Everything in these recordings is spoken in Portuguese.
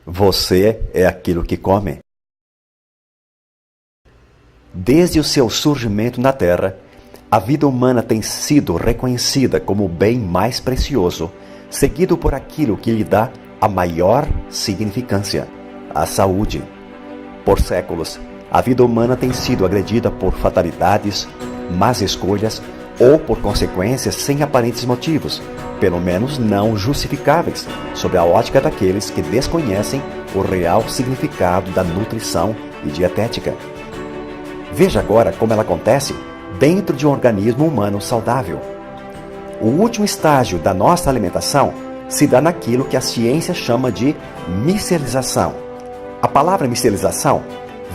Você é aquilo que come. Desde o seu surgimento na Terra, a vida humana tem sido reconhecida como o bem mais precioso, seguido por aquilo que lhe dá a maior significância, a saúde. Por séculos, a vida humana tem sido agredida por fatalidades, más escolhas ou por consequências sem aparentes motivos, pelo menos não justificáveis, sob a ótica daqueles que desconhecem o real significado da nutrição e dietética. Veja agora como ela acontece dentro de um organismo humano saudável. O último estágio da nossa alimentação se dá naquilo que a ciência chama de micelização. A palavra micelização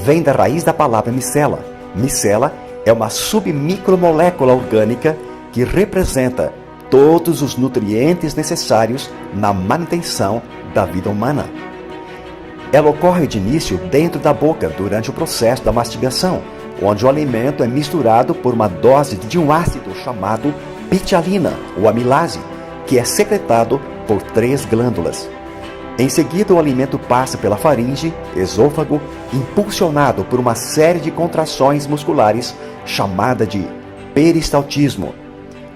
vem da raiz da palavra micela. Micela é uma submicromolécula orgânica que representa todos os nutrientes necessários na manutenção da vida humana. Ela ocorre de início dentro da boca durante o processo da mastigação, onde o alimento é misturado por uma dose de um ácido chamado pitialina ou amilase, que é secretado por 3 glândulas. Em seguida, o alimento passa pela faringe, esôfago, impulsionado por uma série de contrações musculares chamada de peristaltismo,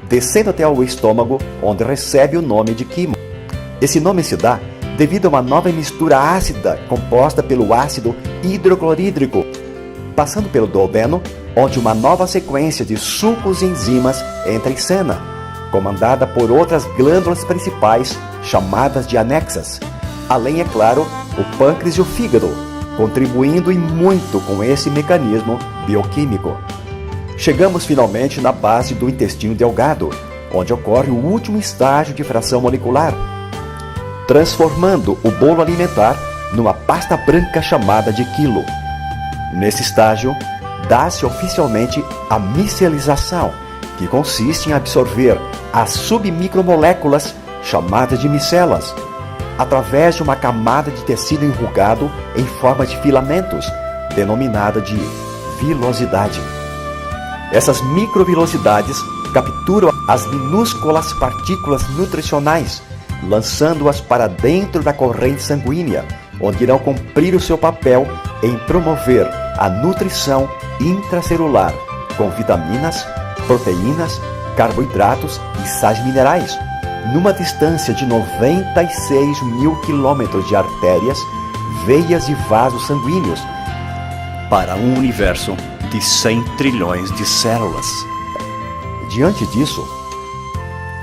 descendo até o estômago, onde recebe o nome de quimo. Esse nome se dá devido a uma nova mistura ácida composta pelo ácido hidroclorídrico, passando pelo duodeno, onde uma nova sequência de sucos e enzimas entra em cena, comandada por outras glândulas principais chamadas de anexas, além, é claro, o pâncreas e o fígado, contribuindo e muito com esse mecanismo bioquímico. Chegamos finalmente na base do intestino delgado, onde ocorre o último estágio de fração molecular, transformando o bolo alimentar numa pasta branca chamada de quilo. Nesse estágio, dá-se oficialmente a micelização, que consiste em absorver as submicromoléculas chamadas de micelas, através de uma camada de tecido enrugado em forma de filamentos, denominada de vilosidade. Essas microvilosidades capturam as minúsculas partículas nutricionais, lançando-as para dentro da corrente sanguínea, onde irão cumprir o seu papel em promover a nutrição intracelular, com vitaminas, proteínas, carboidratos e sais minerais, numa distância de 96 mil quilômetros de artérias, veias e vasos sanguíneos, para um universo de 100 trilhões de células. Diante disso,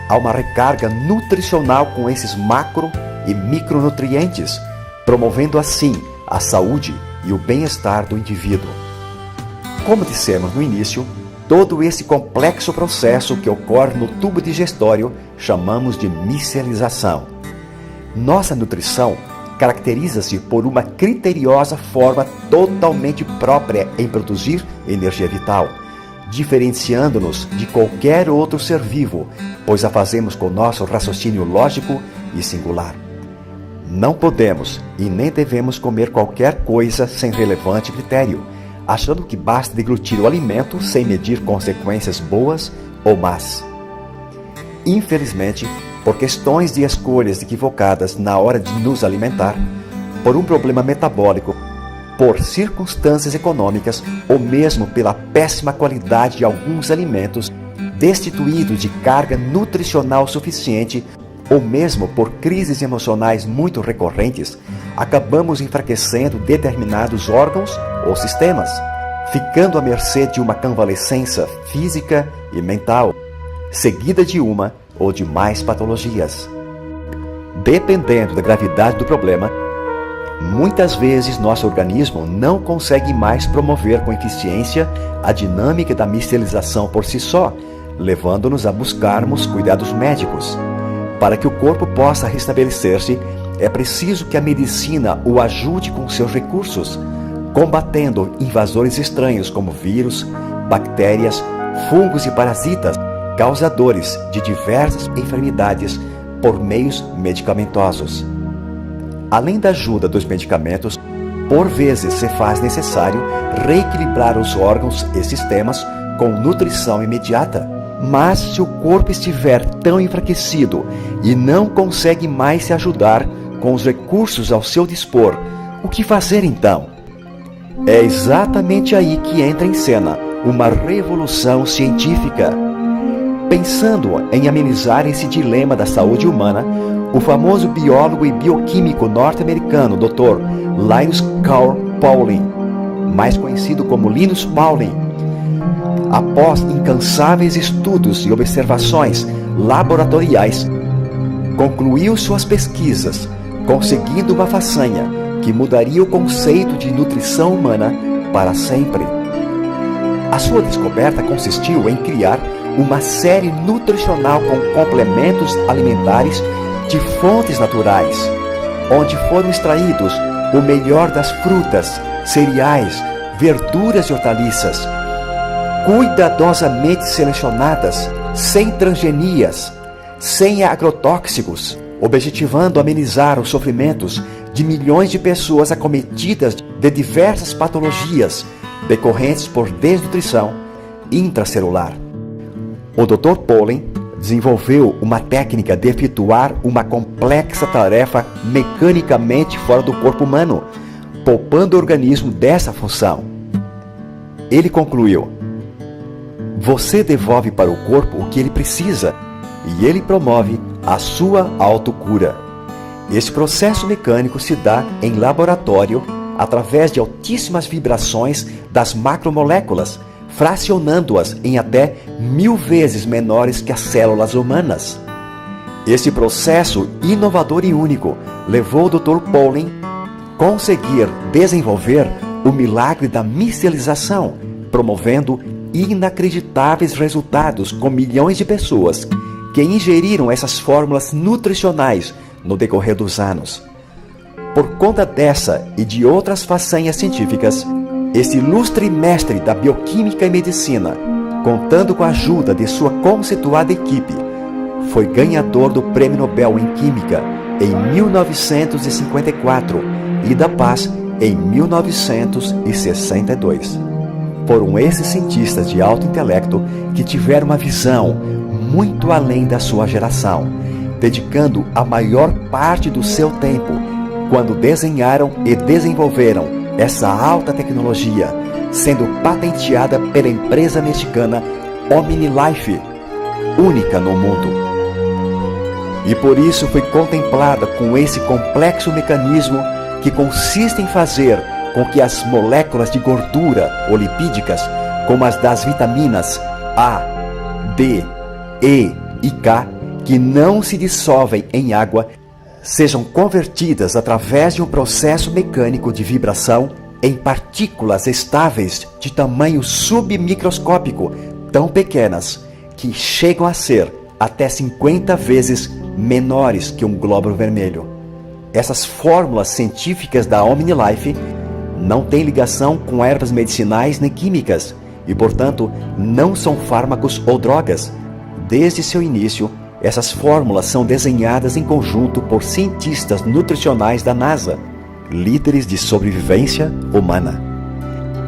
há uma recarga nutricional com esses macro e micronutrientes, promovendo assim a saúde e o bem-estar do indivíduo. Como dissemos no início, todo esse complexo processo que ocorre no tubo digestório chamamos de micelização. Nossa nutrição caracteriza-se por uma criteriosa forma totalmente própria em produzir energia vital, diferenciando-nos de qualquer outro ser vivo, pois a fazemos com nosso raciocínio lógico e singular. Não podemos e nem devemos comer qualquer coisa sem relevante critério, achando que basta deglutir o alimento sem medir consequências boas ou más. Infelizmente, por questões de escolhas equivocadas na hora de nos alimentar, por um problema metabólico, por circunstâncias econômicas ou mesmo pela péssima qualidade de alguns alimentos, destituídos de carga nutricional suficiente, ou mesmo por crises emocionais muito recorrentes, acabamos enfraquecendo determinados órgãos ou sistemas, ficando à mercê de uma convalescença física e mental, seguida de uma ou de mais patologias. Dependendo da gravidade do problema, muitas vezes nosso organismo não consegue mais promover com eficiência a dinâmica da micelização por si só, levando-nos a buscarmos cuidados médicos. Para que o corpo possa restabelecer-se, é preciso que a medicina o ajude com seus recursos, combatendo invasores estranhos como vírus, bactérias, fungos e parasitas, causadores de diversas enfermidades por meios medicamentosos. Além da ajuda dos medicamentos, por vezes se faz necessário reequilibrar os órgãos e sistemas com nutrição imediata. Mas se o corpo estiver tão enfraquecido e não consegue mais se ajudar com os recursos ao seu dispor, o que fazer então? É exatamente aí que entra em cena uma revolução científica. Pensando em amenizar esse dilema da saúde humana, o famoso biólogo e bioquímico norte-americano Dr. Linus Carl Pauling, mais conhecido como Linus Pauling, após incansáveis estudos e observações laboratoriais, concluiu suas pesquisas, conseguindo uma façanha que mudaria o conceito de nutrição humana para sempre. A sua descoberta consistiu em criar uma série nutricional com complementos alimentares de fontes naturais, onde foram extraídos o melhor das frutas, cereais, verduras e hortaliças, cuidadosamente selecionadas, sem transgenias, sem agrotóxicos, objetivando amenizar os sofrimentos de milhões de pessoas acometidas de diversas patologias decorrentes por desnutrição intracelular. O Dr. Pauling desenvolveu uma técnica de efetuar uma complexa tarefa mecanicamente fora do corpo humano, poupando o organismo dessa função. Ele concluiu: você devolve para o corpo o que ele precisa e ele promove a sua autocura. Esse processo mecânico se dá em laboratório através de altíssimas vibrações das macromoléculas, fracionando-as em até 1000 vezes menores que as células humanas. Esse processo inovador e único levou o Dr. Pauling a conseguir desenvolver o milagre da micelização, promovendo inacreditáveis resultados com milhões de pessoas que ingeriram essas fórmulas nutricionais no decorrer dos anos. Por conta dessa e de outras façanhas científicas, esse ilustre mestre da bioquímica e medicina, contando com a ajuda de sua conceituada equipe, foi ganhador do Prêmio Nobel em Química em 1954 e da Paz em 1962. Foram esses cientistas de alto intelecto que tiveram uma visão muito além da sua geração, dedicando a maior parte do seu tempo quando desenharam e desenvolveram essa alta tecnologia, sendo patenteada pela empresa mexicana OmniLife, única no mundo. E por isso foi contemplada com esse complexo mecanismo que consiste em fazer com que as moléculas de gordura ou lipídicas, como as das vitaminas A, D, E e K, que não se dissolvem em água, sejam convertidas através de um processo mecânico de vibração em partículas estáveis de tamanho submicroscópico, tão pequenas que chegam a ser até 50 vezes menores que um glóbulo vermelho. Essas fórmulas científicas da OmniLife não têm ligação com ervas medicinais nem químicas e, portanto, não são fármacos ou drogas. Desde seu início, essas fórmulas são desenhadas em conjunto por cientistas nutricionais da NASA, líderes de sobrevivência humana.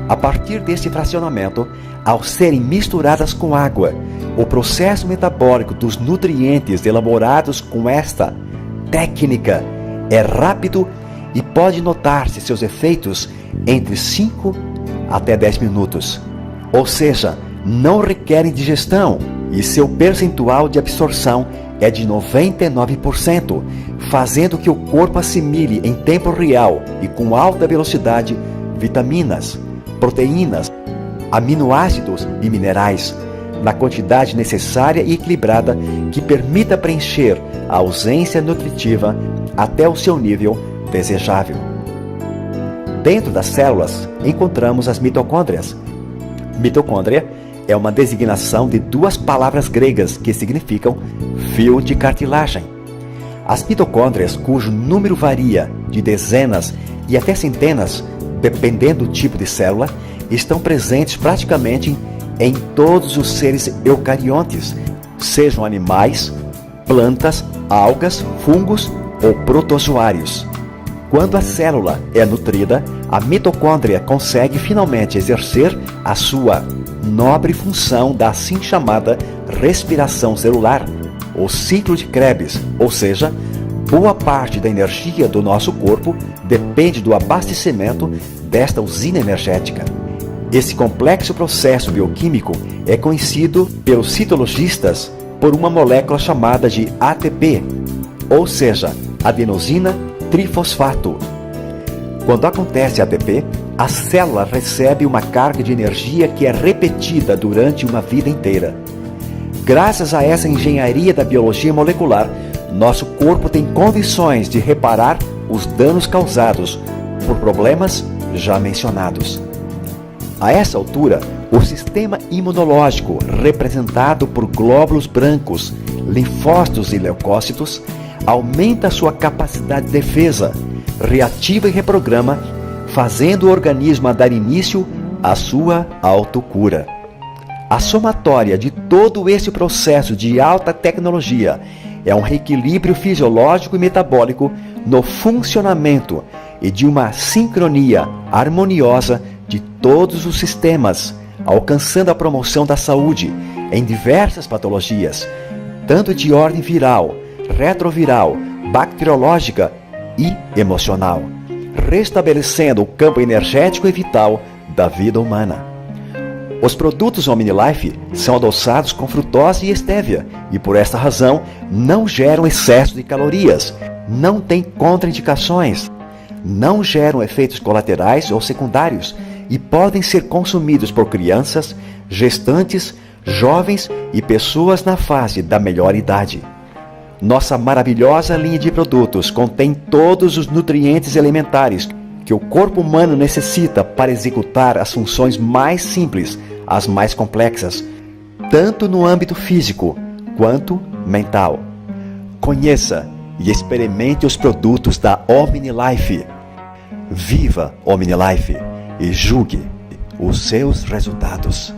A partir deste fracionamento, ao serem misturadas com água, o processo metabólico dos nutrientes elaborados com esta técnica é rápido e pode notar-se seus efeitos entre 5 até 10 minutos. Ou seja, não requerem digestão e seu percentual de absorção é de 99%, fazendo que o corpo assimile em tempo real e com alta velocidade vitaminas, proteínas, aminoácidos e minerais, na quantidade necessária e equilibrada que permita preencher a ausência nutritiva até o seu nível desejável. Dentro das células encontramos as mitocôndrias. Mitocôndria é uma designação de duas palavras gregas que significam fio de cartilagem. As mitocôndrias, cujo número varia de dezenas e até centenas, dependendo do tipo de célula, estão presentes praticamente em todos os seres eucariontes, sejam animais, plantas, algas, fungos ou protozoários. Quando a célula é nutrida, a mitocôndria consegue finalmente exercer a sua nobre função da assim chamada respiração celular, o ciclo de Krebs, ou seja, Boa parte da energia do nosso corpo depende do abastecimento desta usina energética. Esse complexo processo bioquímico é conhecido pelos citologistas por uma molécula chamada de ATP, ou seja, adenosina trifosfato. Quando acontece ATP, a célula recebe uma carga de energia que é repetida durante uma vida inteira. Graças a essa engenharia da biologia molecular, nosso corpo tem condições de reparar os danos causados por problemas já mencionados. A essa altura, o sistema imunológico, representado por glóbulos brancos, linfócitos e leucócitos, aumenta sua capacidade de defesa, reativa e reprograma, fazendo o organismo dar início à sua autocura. A somatória de todo esse processo de alta tecnologia é um reequilíbrio fisiológico e metabólico no funcionamento e de uma sincronia harmoniosa de todos os sistemas, alcançando a promoção da saúde em diversas patologias, tanto de ordem viral, retroviral, bacteriológica e emocional, restabelecendo o campo energético e vital da vida humana. Os produtos OmniLife são adoçados com frutose e estévia e, por esta razão, não geram excesso de calorias, não têm contraindicações, não geram efeitos colaterais ou secundários e podem ser consumidos por crianças, gestantes, jovens e pessoas na fase da melhor idade. Nossa maravilhosa linha de produtos contém todos os nutrientes elementares que o corpo humano necessita para executar as funções mais simples, as mais complexas, tanto no âmbito físico quanto mental. Conheça e experimente os produtos da OmniLife. Viva OmniLife e julgue os seus resultados.